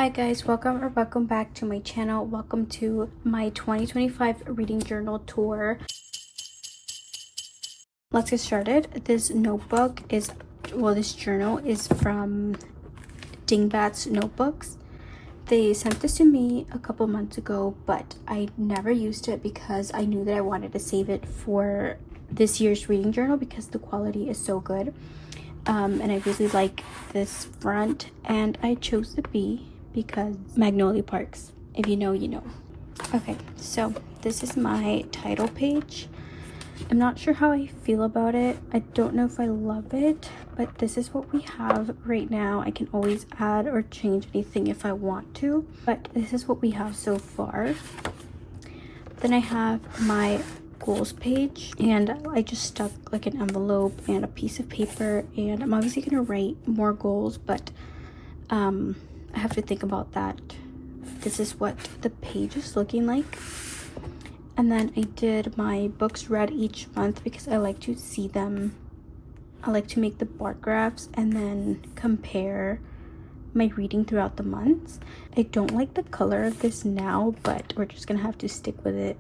Hi guys, welcome back to my channel. Welcome to my 2025 reading journal tour. Let's get started. This journal is from Dingbat's Notebooks. They sent this to me a couple months ago, but I never used it because I knew that I wanted to save it for this year's reading journal because the quality is so good. And I really like this front, and I chose the B because Magnolia Parks. If you know, you know. Okay, so this is my title page. I'm not sure how I feel about it. I don't know if I love it, but this is what we have right now. I can always add or change anything if I want to, but this is what we have so far. Then I have my goals page, and I just stuck like an envelope and a piece of paper, and I'm obviously gonna write more goals, but I have to think about that. This is what the page is looking like. And then I did my books read each month because I like to see them. I like to make the bar graphs and then compare my reading throughout the months. I don't like the color of this now, but we're just gonna have to stick with it.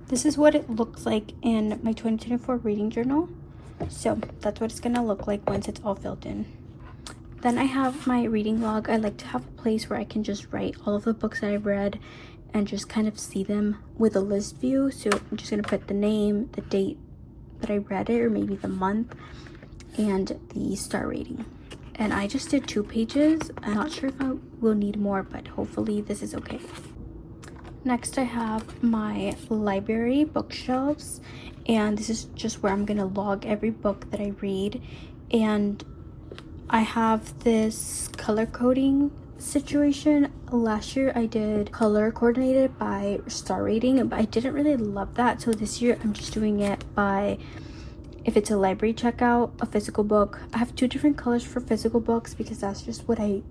This is what it looks like in my 2024 reading journal. So that's what it's gonna look like once it's all filled in. Then I have my reading log. I like to have a place where I can just write all of the books that I've read and just kind of see them with a list view. So I'm just gonna put the name, the date that I read it, or maybe the month, and the star rating. And I just did 2 pages. I'm not sure if I will need more, but hopefully this is okay. Next I have my library bookshelves, and this is just where I'm gonna log every book that I read. And I have this color coding situation. Last year I did color coordinated by star rating, but I didn't really love that, so this year I'm just doing it by if it's a library checkout, a physical book. I have 2 different colors for physical books because that's just what I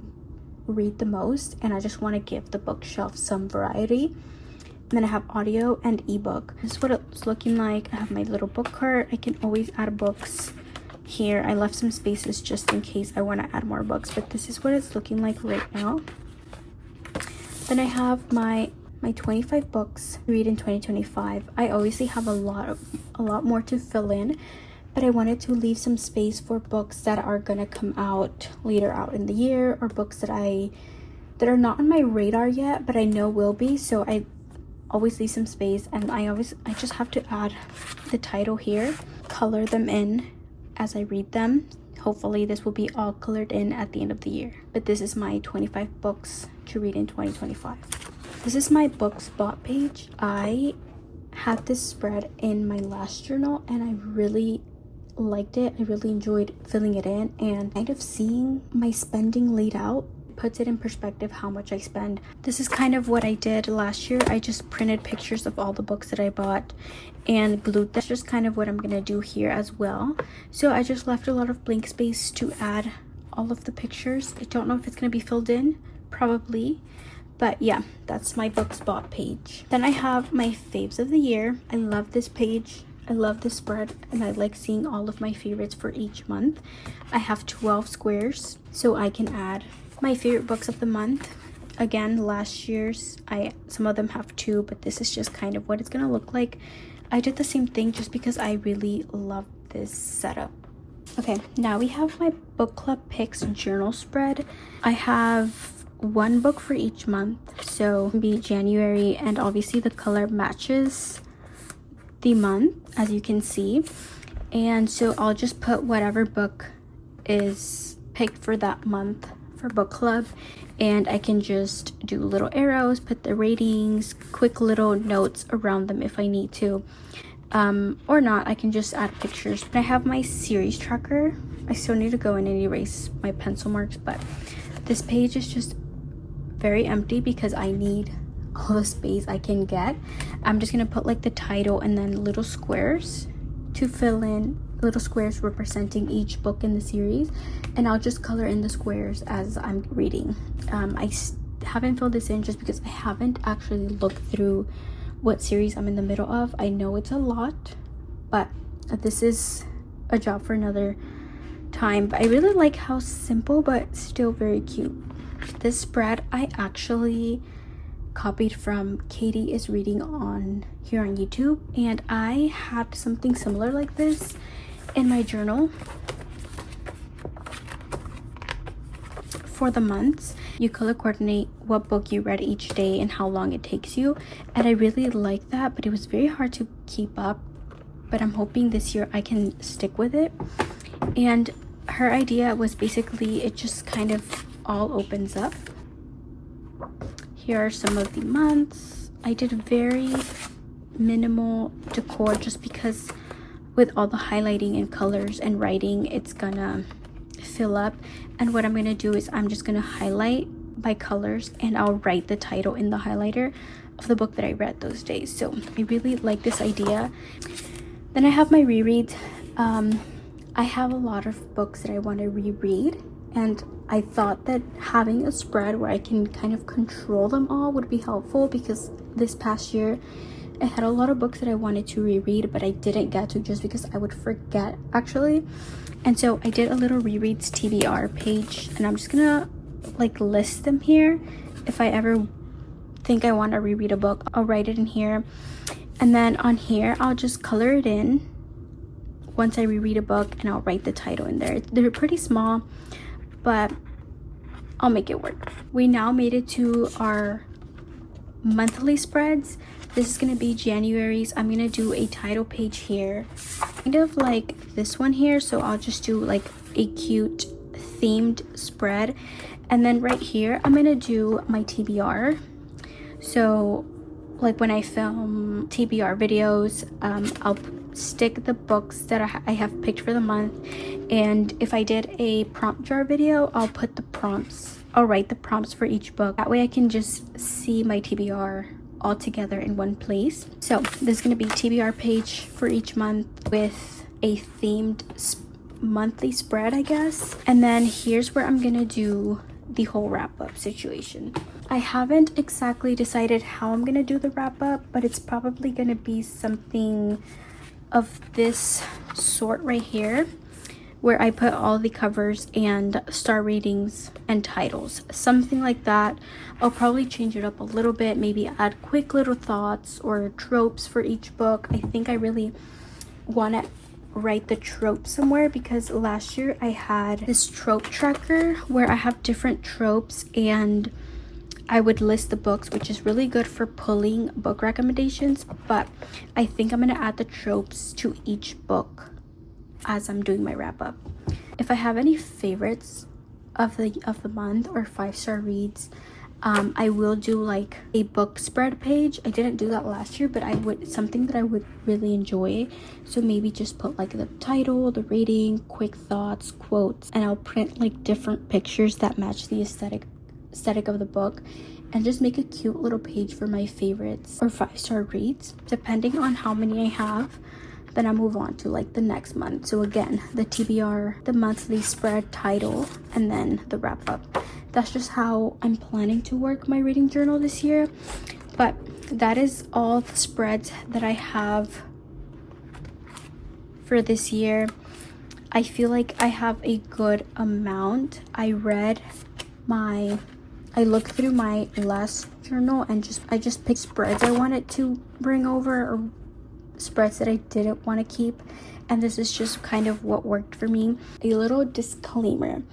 read the most, and I just want to give the bookshelf some variety. And then I have audio and ebook. This is what it's looking like. I have my little book cart. I can always add books here. I left some spaces just in case I want to add more books, but this is what it's looking like right now. Then I have my 25 books to read in 2025. I obviously have a lot more to fill in, but I wanted to leave some space for books that are gonna come out later out in the year, or books that are not on my radar yet but I know will be. So I always leave some space, and I just have to add the title here, color them in as I read them. Hopefully this will be all colored in at the end of the year. But this is my 25 books to read in 2025. This is my books bought page. I had this spread in my last journal and I really liked it. I really enjoyed filling it in, and kind of seeing my spending laid out puts it in perspective how much I spend. This is kind of what I did last year. I just printed pictures of all the books that I bought and glued them. That's just kind of what I'm gonna do here as well. So I just left a lot of blank space to add all of the pictures. I don't know if it's gonna be filled in, probably, but yeah, that's my books bought page. Then I have my faves of the year. I love this page. I love this spread, and I like seeing all of my favorites for each month. I have 12 squares, so I can add my favorite books of the month. Again, last year's, some of them have 2, but this is just kind of what it's gonna look like. I did the same thing just because I really love this setup. Okay, now we have my book club picks journal spread. I have 1 book for each month, so it'll be January, and obviously the color matches the month, as you can see. And so I'll just put whatever book is picked for that month for book club, and I can just do little arrows, put the ratings, quick little notes around them if I need to, or not. I can just add pictures. I have my series tracker. I still need to go in and erase my pencil marks, but this page is just very empty because I need all the space I can get. I'm just gonna put like the title and then little squares to fill in, little squares representing each book in the series, and I'll just color in the squares as I'm reading. I haven't filled this in just because I haven't actually looked through what series I'm in the middle of. I know it's a lot, but this is a job for another time. But I really like how simple but still very cute. This spread I actually copied from Katie is Reading on here on YouTube, and I have something similar like this in my journal for the months. You color coordinate what book you read each day and how long it takes you, and I really like that, but it was very hard to keep up, but I'm hoping this year I can stick with it. And her idea was basically it just kind of all opens up. Here are some of the months. I did very minimal decor just because with all the highlighting and colors and writing, it's gonna fill up. And what I'm gonna do is I'm just gonna highlight by colors, and I'll write the title in the highlighter of the book that I read those days. So I really like this idea. Then I have my rereads. I have a lot of books that I want to reread, and I thought that having a spread where I can kind of control them all would be helpful, because this past year I had a lot of books that I wanted to reread, but I didn't get to just because I would forget actually. And so I did a little rereads TBR page, and I'm just gonna like list them here. If I ever think I want to reread a book, I'll write it in here, and then on here I'll just color it in once I reread a book, and I'll write the title in there. They're pretty small, but I'll make it work. We now made it to our monthly spreads. This is gonna be January's. I'm gonna do a title page here, kind of like this one here. So I'll just do like a cute themed spread, and then right here I'm gonna do my TBR. So like when I film TBR videos, I'll stick the books that I have picked for the month, and if I did a prompt jar video, I'll put the prompts, I'll write the prompts for each book. That way I can just see my TBR all together in one place. So this is going to be TBR page for each month with a themed monthly spread, I guess. And then here's where I'm going to do the whole wrap-up situation. I haven't exactly decided how I'm going to do the wrap-up, but it's probably going to be something of this sort right here, where I put all the covers and star ratings and titles, something like that. I'll probably change it up a little bit, maybe add quick little thoughts or tropes for each book. I think I really want to write the tropes somewhere, because last year I had this trope tracker where I have different tropes and I would list the books, which is really good for pulling book recommendations, but I think I'm going to add the tropes to each book as I'm doing my wrap up. If I have any favorites of the month or 5-star reads, I will do like a book spread page. I didn't do that last year, but I would, something that I would really enjoy. So maybe just put like the title, the rating, quick thoughts, quotes, and I'll print like different pictures that match the aesthetic of the book, and just make a cute little page for my favorites or 5-star reads. Depending on how many I have, then I'll move on to like the next month. So again, the TBR, the monthly spread, title, and then the wrap up. That's just how I'm planning to work my reading journal this year. But that is all the spreads that I have for this year. I feel like I have a good amount. I looked through my last journal and I just picked spreads I wanted to bring over, or spreads that I didn't want to keep, and this is just kind of what worked for me. A little disclaimer: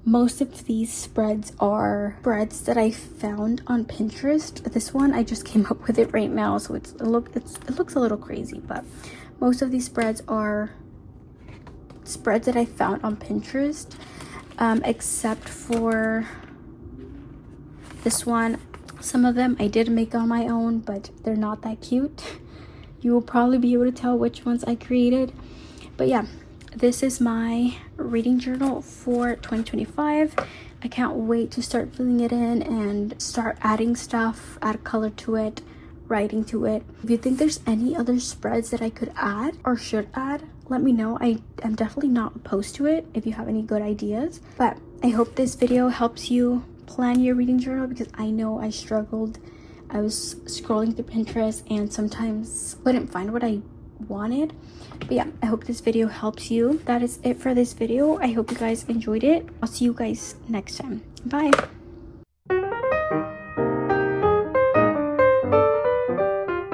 most of these spreads are spreads that I found on Pinterest. This one I just came up with it right now, so it looks a little crazy, but most of these spreads are spreads that I found on Pinterest, except for this one. Some of them I did make on my own, but they're not that cute. You will probably be able to tell which ones I created. But yeah, this is my reading journal for 2025. I can't wait to start filling it in and start adding stuff, add color to it, writing to it. If you think there's any other spreads that I could add or should add, let me know. I am definitely not opposed to it if you have any good ideas. But I hope this video helps you plan your reading journal, because I know I struggled. I was scrolling through Pinterest and sometimes couldn't find what I wanted. But yeah, I hope this video helps you. That is it for this video. I hope you guys enjoyed it. I'll see you guys next time. Bye.